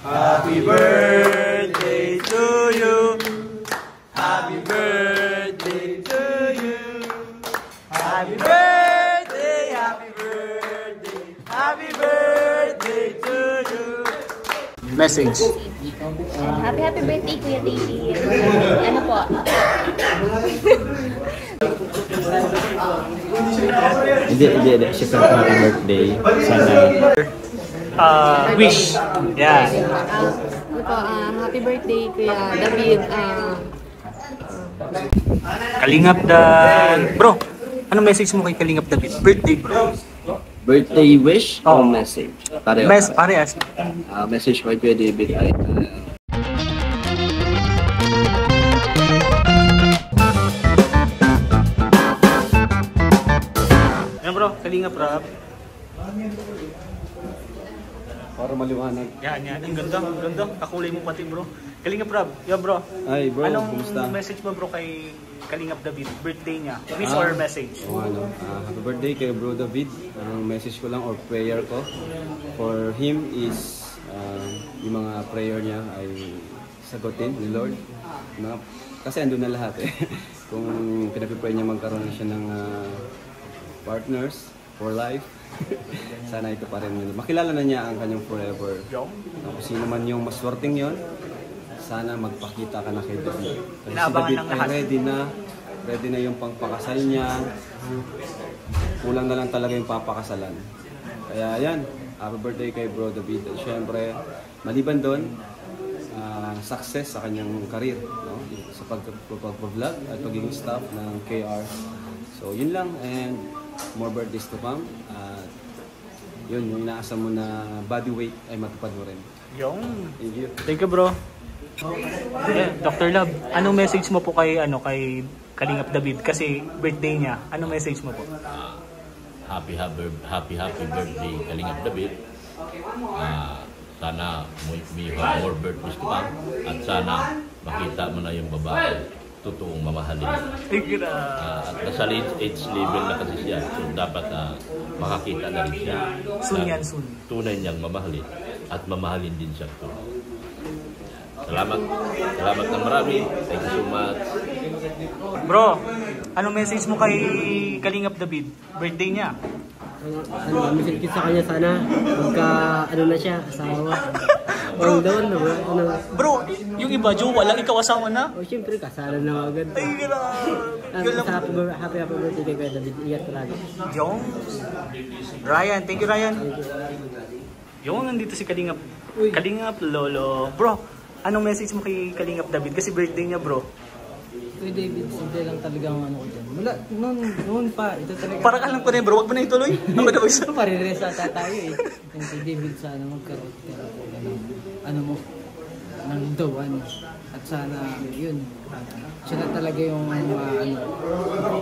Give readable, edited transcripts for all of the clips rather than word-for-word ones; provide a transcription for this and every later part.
Happy birthday to you. Happy birthday to you. Happy birthday, happy birthday, happy birthday to you. Message. Happy birthday, Kuya Davey. Ano po? Hindi. Siya sa happy birthday. Sana. Wish. Yeah. Happy birthday, Kuya David. Kalingap Bro, ano message mo kay Kalingap David? Birthday, bro. Birthday wish o message? Pareho. Parehas. Message ko kay David ay Ano bro? Kalingap rap. para maliwanag. Yan. Ang ganda. Kakulay mo pati bro. Kalingap rap. Yeah bro. Ay bro, anong kumusta? message mo bro kay Kalingap David? Birthday niya. Wish or message? Happy birthday kay bro David. Ang message ko lang or prayer ko for him is yung mga prayer niya ay sagutin ni Lord. Kasi andun na lahat eh. Kung pinag-pray niya magkaroon na siya ng partners for life, sana ito pa rin yun. Makilala na niya ang kanyang forever. Kung sino man yung maswerteng yun, sana magpakita ka na kay David. Kasi si David ay ready na yung pangpakasal niya. Kulang na lang talaga yung papakasalan. Kaya yan, happy birthday kay Bro David. At syempre, maliban doon, success sa kanyang career, no? Sa pag-vlog at pagiging staff ng KR. So yun lang, and more birthdays to come. Yun, yung inaasa mo na body weight ay matupad mo rin. Thank you. Thank you bro. Dr. Love, anong message mo po kay Kalingap David kasi birthday niya? Anong message mo po? Happy birthday Kalingap David. Sana may more birthdays to come at sana makita mo na yung babae totoong mamahalin. At nasa age level na kasi siya, so dapat makakita na rin siya. Soon. Tunay niyang mamahalin at mamahalin din siya. Salamat ng marami. Thank you so much. Bro, anong message mo kay Kalingap David? Birthday niya. Message ko sa kanya sana na siya, asawa. Or doon na ba? Bro, yung iba, jowa lang, ikaw asawa na? O siyempre, kasala na agad. Ay, Happy birthday kay Kuya David. Ingat palagi. Yung Ryan, thank you Ryan. Yung nandito si Kalingap Lolo. Bro, anong message mo kay Kalingap David? Kasi birthday niya bro. Kuya David, simple lang talagang ano ko dyan. Wala, noon pa, ito talaga. Parang alam ko na bro, wag mo na ituloy. Ako na isa. Pariresa tayo eh. Yung Kuya David, sana magkaroon ng dawan. At sana, yun, siya na talaga yung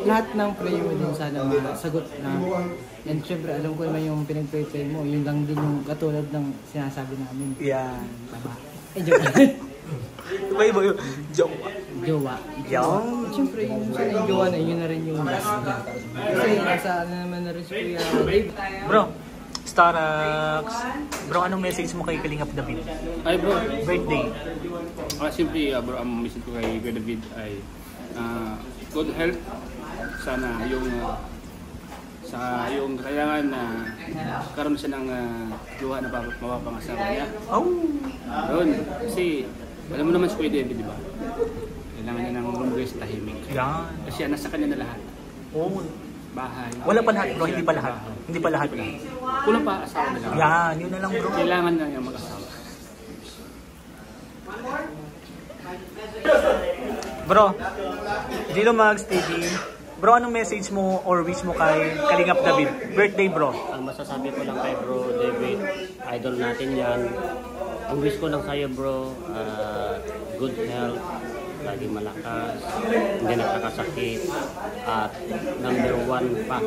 lahat ng prayer mo din sana masagot na. And syempre, alam ko naman yung pinag-pray mo, yun lang din yung katulad ng sinasabi namin. Yan. Jowa. Iba yung jowa. Yung? Siyempre, yung jowa na, yun na rin yung last niya. Kasi nasa naman na rin si Kuya Dave. Bro, Starax. Bro, anong message mo kay Kalingap David? Ay bro, Birthday. Siyempre bro, ang message ko kay Kuya David ay good health. Sana yung kailangan na karoon siya ng luha na mapapangasawa niya. Yun, kasi alam mo naman si Kuya David, di ba? Kailangan niya nang lumagay sa tahimik. Yan. Kasi nasa kanya na lahat. Bahay. Wala pa lahat bro, hindi pa lahat. Hindi pa lahat. Kulang pa asawa na lang. Yan, yun na lang bro. Kailangan na niya mag-asawa. Bro, Gilo Mags TV. Bro, anong message mo or wish mo kay Kalingap David? Birthday bro. Ang masasabi ko lang kay Bro David, idol natin yan. Ang wish ko lang sa'yo bro, good health, lagi malakas, hindi nakakasakit. At number one pa,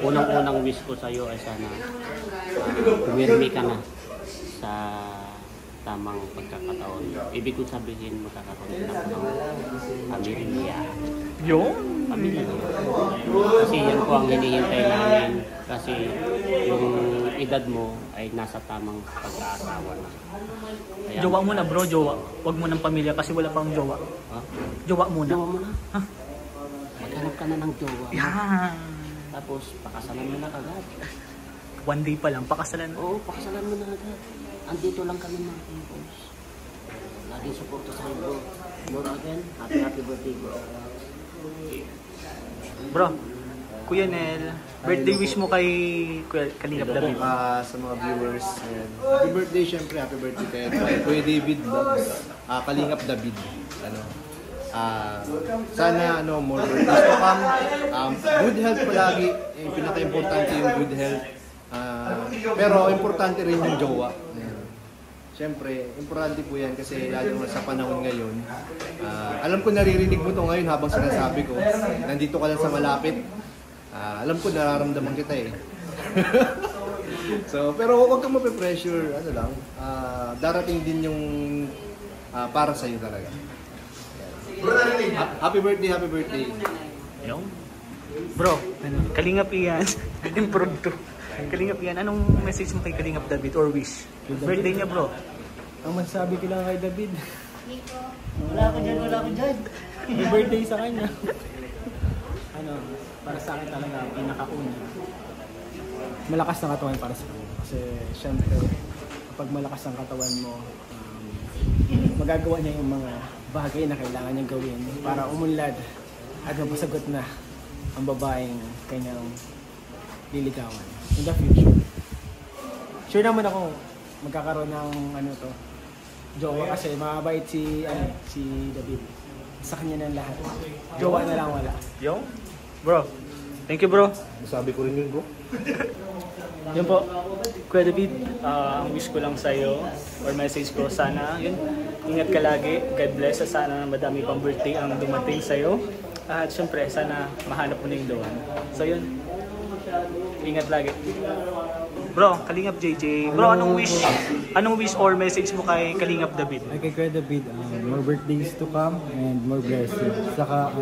unang-unang wish ko sa'yo ay sana pumirmi ka na sa tamang pagkakataon. Ibig ko sabihin, magkakaroon na ng pamilya. Pamilya. Kasi yan po ang hinihintay namin. Kasi yung edad mo ay nasa tamang pag-aasawa na. Kaya Jowa muna bro, jowa. Wag mo ng pamilya kasi wala pang jowa. Ha? Jowa muna. Jowa mo na. Ha? Maghanap ka na ng jowa. Yan. Tapos, pakasalan mo na agad. One day pa lang, pakasalan. Oo, pakasalan mo na agad. Andito lang kami mga pimpos. Laging suporta sa'yo bro. Bro again, happy birthday bro. Bro, Kuya Nel, birthday wish mo kay Kuya Kalingap David. Sa mga viewers, ayan. Happy birthday syempre, happy birthday kay Kuya David Vlogs. Kalingap David. Sana more birthdays to come. Good health palagi. Yung pinaka-importante yung good health. Pero importante rin yung jowa. Siyempre, importante po yan kasi lalo na sa panahon ngayon. Alam ko naririnig mo to ngayon habang sinasabi ko. Nandito ka lang sa malapit. Alam ko nararamdaman kita eh. So, pero huwag kang mape-pressure. Ano lang, darating din yung para sa'yo talaga. Happy birthday, happy birthday. Yung? Bro, Kalingap Ian. Improve to. Kalingap Ian, anong message mo kay Kalingap David or wish? Birthday niya bro. Ang masasabi ko lang kay David. Wala ko dyan. Happy birthday sa kanya. Para sa akin talaga, pinakauna. Malakas na katawan para sa kanya. Kasi syempre, kapag malakas ang katawan mo, magagawa niya yung mga bagay na kailangan niyang gawin para umunlad at mapasagot na ang babaeng kanyang liligawan in the future. Sure naman ako magkakaroon ng jowa kasi mabait si David. Sa kanya ng lahat. Jowa na lang wala. Yung? Bro, thank you bro. Sabi ko rin yun bro. Yun po, Kuya David, ang wish ko lang sa'yo or message ko, sana yun, ingat ka lagi, God bless, sana madami pang birthday ang dumating sa'yo. At syempre, sana mahanap mo na yung doon. So yun, ingat lagi. Bro, Kalingap JJ, bro, anong wish or message mo kay Kalingap David? Ay kay Kuya David, more birthdays to come and more blessings. Saka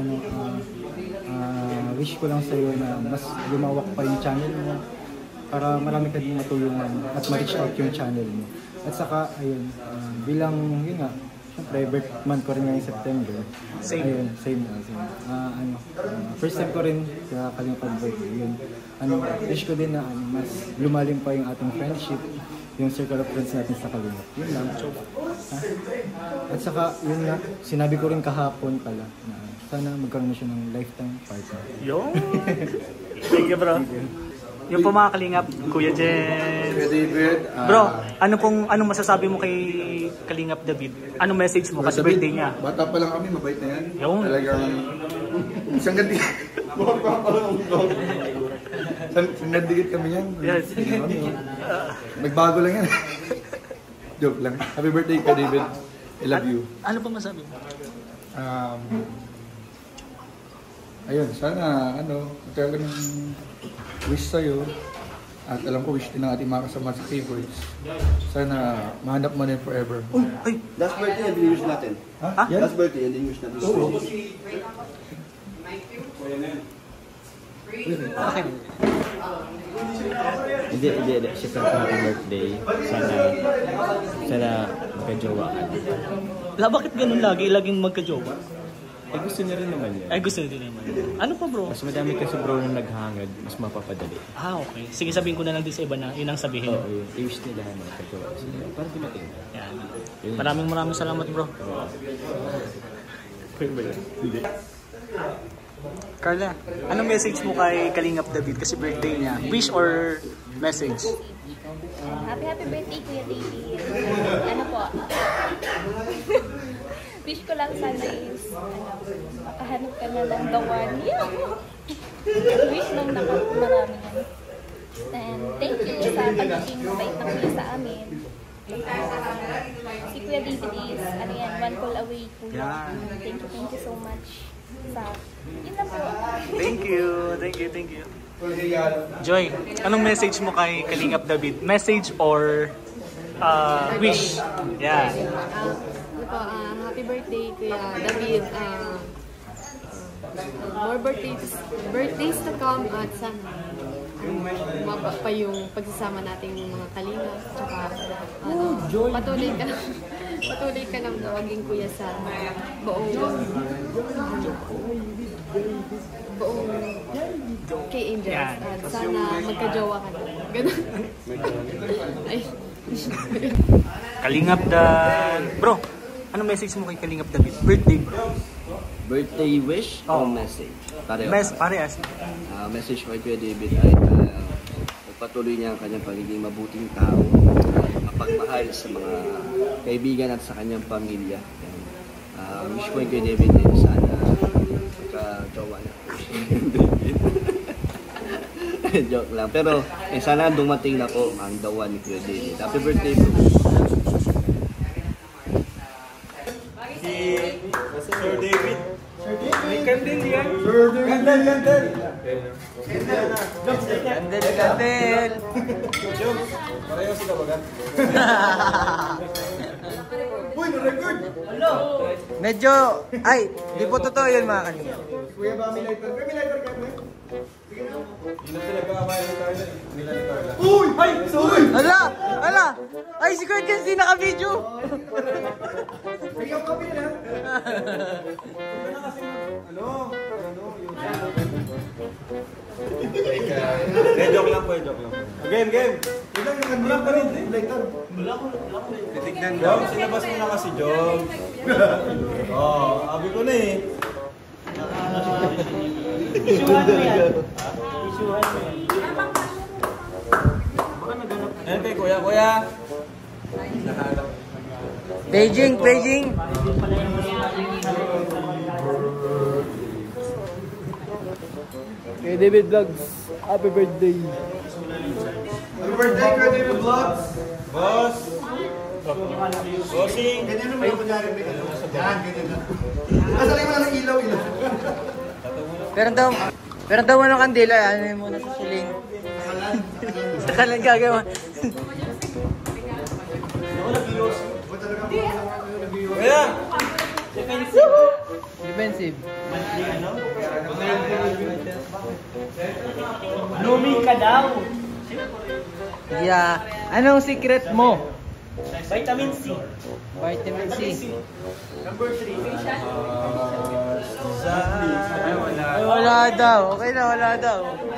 wish ko lang sa'yo na mas lumawak pa yung channel mo para marami ka din matulungan at ma-reach out yung channel mo. At saka, ayun, bilang, yun nga, syempre, birth month ko rin ngayong September. Same. Ayun, same. First time ko rin sa Kalingap birthday. Yun, wish ko din na mas lumalim pa yung ating friendship, yung circle of friends natin sa Kalingap. Yun lang. At saka, yun nga, sinabi ko rin kahapon pala na sana magkaroon na siya ng lifetime partner. Yo! Thank you bro. Yung po mga Kalingap, Kuya Jen. Kuya David. Bro, anong masasabi mo kay Kalingap David? Anong message mo kasi birthday niya? Bata pa lang kami, mabait na yan. Yung? Talagang isang ganti. Isang dikit kami yan. Yes. Nagbago lang yan. Joke lang. Happy birthday ka, David. I love you. Ano pa masabi mo? Ayun, sana talagang wish sa'yo. At alam ko wish din ng ating mga kasama sa favorites. Sana mahanap mo na yun forever. Ay! Last birthday, yan din wish natin. Ha? Last birthday, yan din wish natin. Hindi. Siyempre happy birthday. Sana magka-jowa ka. Bakit ganun lagi? Laging magka-jowa? Eh gusto niya rin naman yan. Ay, gusto din naman. Ano pa bro? Mas madami kasi bro na naghangad, mas mapapadali. Okay. Sige, sabihin ko na lang din sa iba na yun ang sabihin. Oo, yun. I-wish nila na magka-jowa sila. Para dumating na. Yan. Maraming salamat bro. Hindi. Carla, anong message mo kay Kalingap David kasi birthday niya? Wish or message? Happy birthday, Kuya David. Ano po? Wish ko lang sana is, makahanap ka na ng the one. Wish lang na marami yan. And thank you sa pagiging mabait na kuya sa amin. Si Kuya David is, one call away po yan. Thank you so much. Yun na po. Thank you. Joy, anong message mo kay Kalingap David? Message or wish? Yeah. Happy birthday, Kuya David. More birthdays to come at sana maba pa yung pagsasama natin ng mga Kalingap. Tsaka patuloy ka patuloy ka lang na maging kuya sa buong K-Angels. At sana magka-jowa ka na. Ganun. Ay. Kalingap Dan. Bro, anong message mo kay Kalingap David? Birthday, bro. Birthday wish o message? Parehas. Message ko kay Kuya David ay patuloy niya ang kanyang pagiging mabuting tao, mapagmahal sa mga kaibigan at sa kanyang pamilya. Wish ko kay Kuya David sana magka-jowa na. Joke lang. Pero sana dumating na po ang dawan ni Kuya David. Happy birthday po. Sir David. May kandil yan. Sir David. Kandil. Kandil. Jokes. Pareho sila baga. Uy, na-record! Medyo, ay, di po totoo yun mga kanina. Kuya ba may lighter? May lighter ka mo? Hindi na sila kakamayan ng toilet. Uy! Ay! Sorry! Hala! Ay, si Kurt kasi naka-video! May kapabi na! Ano kasi Joke lang po, joke lang. Game! Wala pa rin, lighter. Titignan daw. Sinabas mo na kasi, Jom. Abi ko na eh. Ayan kay Kuya. Beijing! Kay David Vlogs, happy birthday. Happy birthday, Kuya David Vlogs! Boss! Bossing! Ganyan naman yung kunyari may ano. Yan, ganyan na. Kasalay mo lang ng ilaw. Pero daw mo ng kandila, ano yun muna sa siling. Sakalan gagawa. Kuya! Defensive. Blooming ka daw. Yeah. Anong secret mo? Vitamin C. Vitamin C. Number 3. Ay, wala daw. Okay na, wala daw. Okay.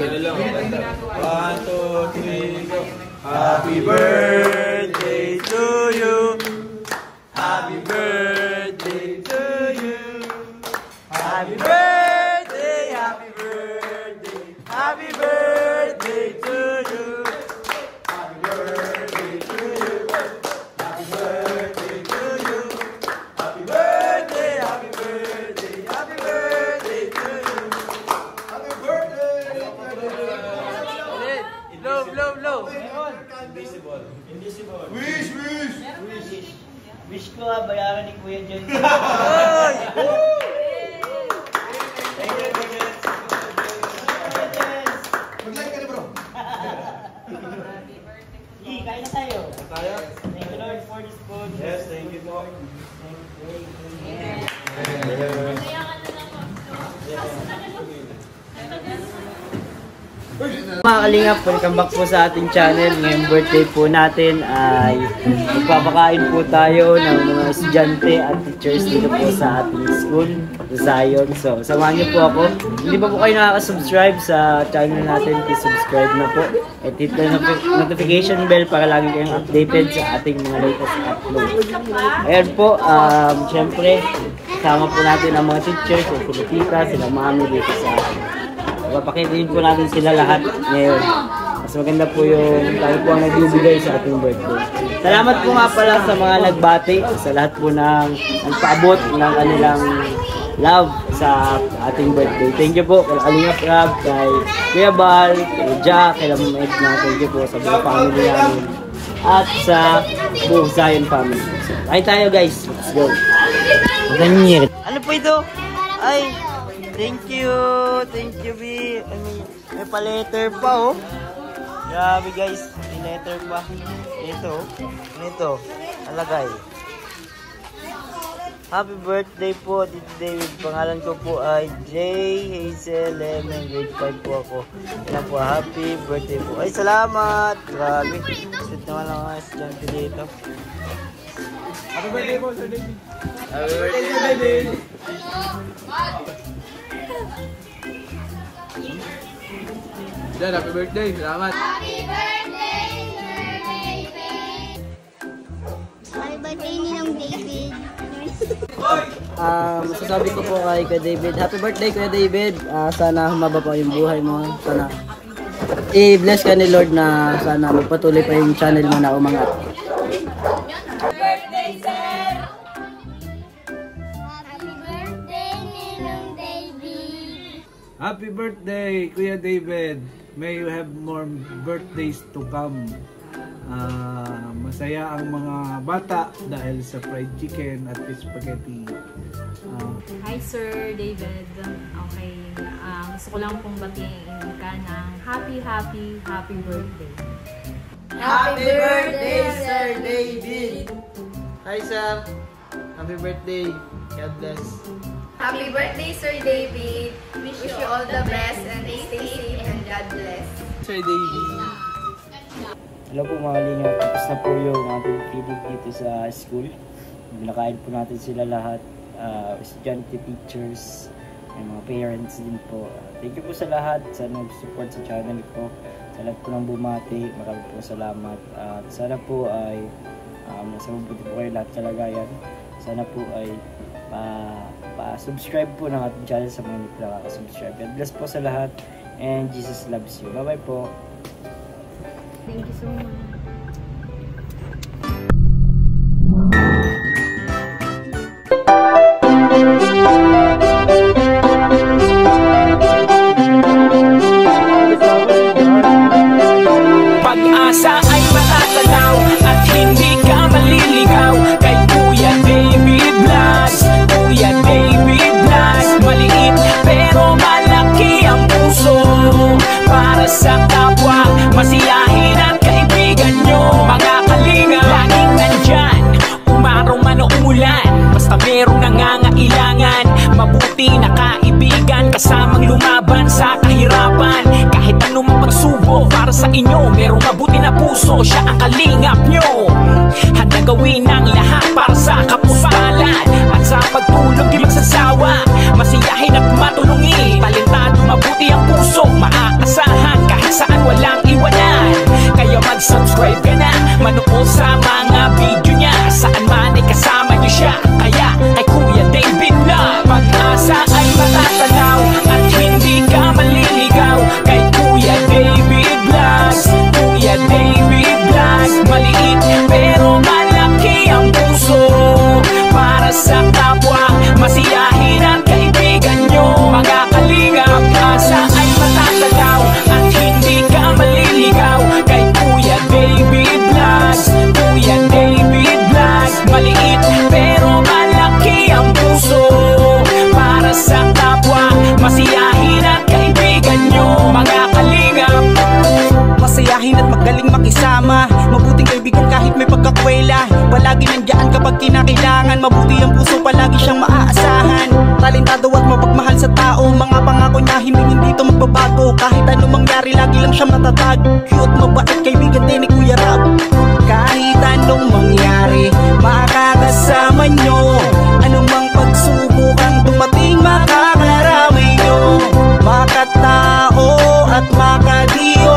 1, 2, 3, go! Happy birthday to you! Happy birthday to you! Happy birthday! Happy birthday! Happy birthday to you! Happy birthday to you! Happy birthday to you! Happy birthday! Happy birthday! Happy birthday to you! Happy birthday! Blow. Invisible. Wish! Wish ko bayaran ni Kuya Jen. Mag-like ka na, bro. Kain na tayo. Thank you Lord for this food. Yes, thank you po. Mga kalingap, welcome back po sa ating channel. Ngayong birthday po natin ay magpapakain po tayo ng mga estudyante at teachers dito po sa ating school, Zion. So, samahan niyo po ako. Hindi pa po kayo nakaka-subscribe sa channel natin, please subscribe na po. At hit the notification bell para lagi kayong updated sa ating mga latest upload. Ayan po, syempre, kasama po natin ang mga teachers, sila tita, sila mami dito sa atin. Papakitin po natin sila lahat ngayon. Mas maganda po yung tayo po ang nagbibigay sa ating birthday. Salamat po nga pala sa mga nagbati, sa lahat po ng nagpaabot ng kanilang love sa ating birthday. Thank you po kay Kalingap Rab, kay Kuya Bal, kay Jack, kay Lamamait na. Thank you po sa buong family namin. At sa buong Zion family. So, kain tayo guys. Let's go. Ano po ito? Ay! Thank you, B. May pa-letter pa, oh. Grabe, guys. May letter pa. Ito, alagay. Happy birthday po, Tito David. Pangalan ko po ay J. Hazel Lemon. Grade 5 po ako. Yan po, happy birthday po. Ay, salamat! Grabe. Sweet naman ang mga estudyante dito. Happy birthday po, Sir David. Happy birthday, Sir David. Yan, happy birthday. Salamat. Happy birthday, Sir David! Happy birthday nilang David. Masasabi ko po kay Kuya David, happy birthday Kuya David. Sana humaba pa yung buhay mo. Sana i-bless ka ni Lord na sana magpatuloy pa yung channel mo na umangat. Happy birthday, sir! Happy birthday nilang David. Happy birthday, Kuya David. May you have more birthdays to come. Masaya ang mga bata dahil sa fried chicken at fish spaghetti. Hi Sir David. Okay, gusto ko lang pong batiin ka ng happy birthday. Happy birthday Sir David. Hi Sam. Happy birthday. God bless. Happy birthday, Sir David. Wish you all the best and stay safe and God bless. Sir David. Hello po mga lingap. Tapos na po yung ating feeding dito sa school. Binakain po natin sila lahat. Estudyante, teachers, may mga parents din po. Thank you po sa lahat. Sana mag-support sa channel ko. Sa lahat po ng bumati. Marami po salamat. At sana po ay nasa mabuti po kayo lahat kalagayan. Sana po ay pa-subscribe po ng ating channel sa mga hindi po nakaka-subscribe. God bless po sa lahat and Jesus loves you. Bye-bye po. Thank you so much. Pag-asa ay matatanaw at hindi ka maliligaw kay Kuya David Blas. Kuya David Blas, maliit pero malaki ang puso para sa kapwa, masiyahin at kaibigan nyo. Mga kalinga, laging nandyan, umaraw man o umulan, basta merong nangangailangan. Mabuti na kaibigan, kasamang lumaban sa kahirapan. Kahit anumang pagsubok para sa inyo, merong mabuti na puso, siya ang kalingap nyo. Handa gawin ang lahat para sa kapustalan at sa pagtulong di magsasawa, masiyahin at matulungin. Talentado, mabuti ang puso, maaasahan kahit saan walang iwanan. Kaya mag-subscribe ka na, manood sa mga video niya, saan man ay kasama niyo siya. Kaya kay Kuya David na pag-asa ay matatanaw at hindi ka maliligaw kay Kuya David Blas. Kuya David Blas, maliit pero malaki ang puso para sa kapwa, masiyahin ang kaibigan nyo. Mga kalinga, pag-asa ay matatanaw at hindi ka maliligaw kay Kuya David Blas. Kuya David Blas, maliit pero malaki ang puso para sa kapwa, masiyahin ang kaibigan nyo. Mga kalinga, masayahin at magaling makisama, mabuting kaibigan kahit may pagkakwela. Palagi nandiyan kapag kinakailangan, mabuti ang puso, palagi siyang maaasahan. Talentado at mapagmahal sa tao, mga pangako niya hindi ito magbabago. Kahit anong mangyari, lagi lang siyang matatag. Cute, mabait, kaibigan din ni Kuya Rab. Kahit anong mangyari, makakasama nyo. Anumang pagsubok ang dumating, makakarami nyo. Makatao at makadiyo,